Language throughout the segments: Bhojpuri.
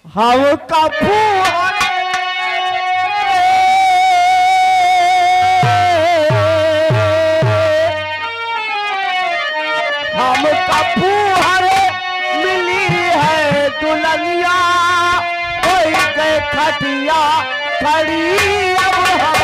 हम कपू हम कपू हरे मिली है दुल्हनिया कोई के खटिया खड़ी अब हम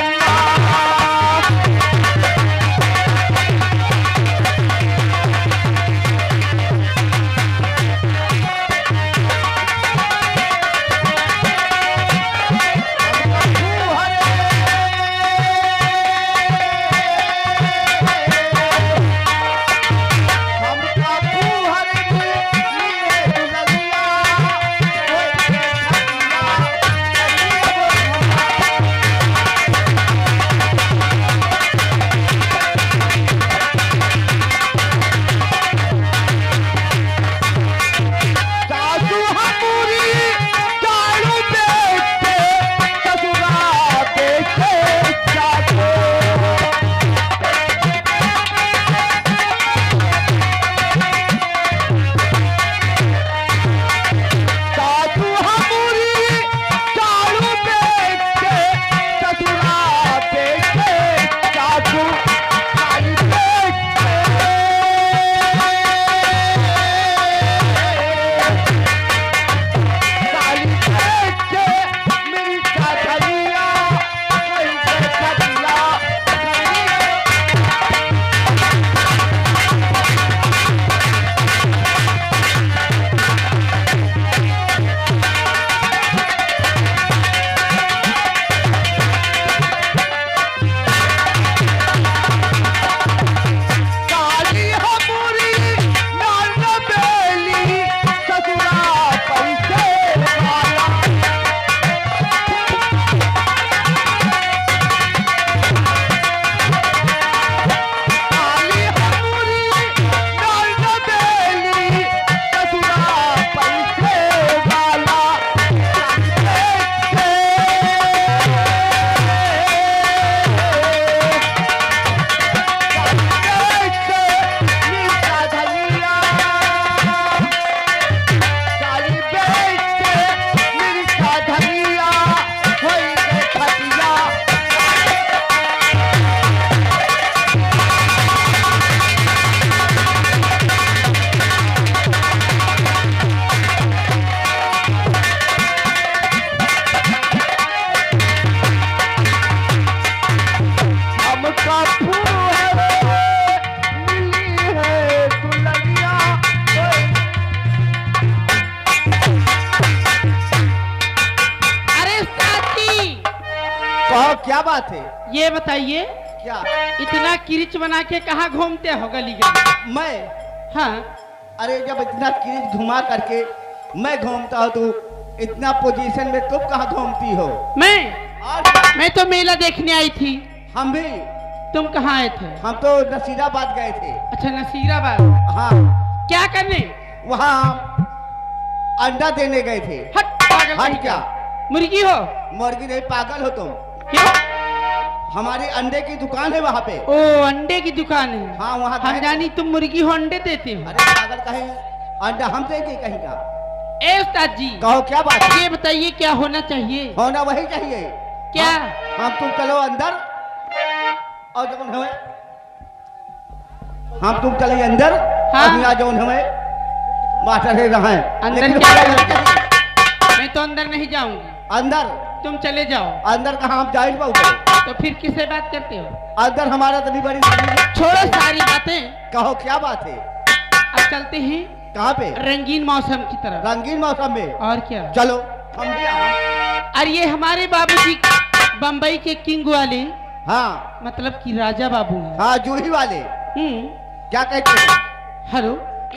क्या बात है ये बताइए क्या इतना किरिच बना के कहाँ घूमते हो गली गली? मैं हाँ अरे जब इतना किरिच घुमा करके मैं घूमता हूँ तो इतना पोजीशन में तुम कहाँ घूमती हो? मैं तो मेला देखने आई थी। हम भी। तुम कहाँ आए थे? हम तो नसीराबाद गए थे। अच्छा नसीराबाद। हाँ। क्या करने? वहाँ अंडा देने गए थे। हट पागल। हट क्या? मुर्गी हो? मुर्गी नहीं, पागल हो तुम। क्यों? हमारी अंडे की दुकान है वहाँ पे। ओ अंडे की दुकान है। हाँ वहाँ हम जानी तुम मुर्गी हो अंडे देते हो। अरे पागल कहीं अंडा हम देंगे कहीं का? ए उस्ताद जी कहो क्या बात है? ये बताइए क्या होना चाहिए? होना वही चाहिए। क्या? हम तुम चलो अंदर और जब हमें हम तुम चले अंदर। हाँ। जो हमें मास्टर है रहा है अंदर क्या? मैं तो अंदर नहीं जाऊंगी। अंदर तुम चले जाओ। अंदर कहाँ हम जाए बाबू? तो फिर किससे बात करते हो? अंदर हमारा तो नहीं बड़ी। छोड़ो सारी बातें। कहो क्या बात है? अब चलते हैं। कहाँ पे? रंगीन मौसम की तरफ। रंगीन मौसम में? और क्या? चलो हम भी आओ। और ये हमारे बाबूजी बम्बई के किंग वाले। हाँ मतलब कि राजा बाबू हैं। हाँ जूही वाले। क्या कहते हैं? हेलो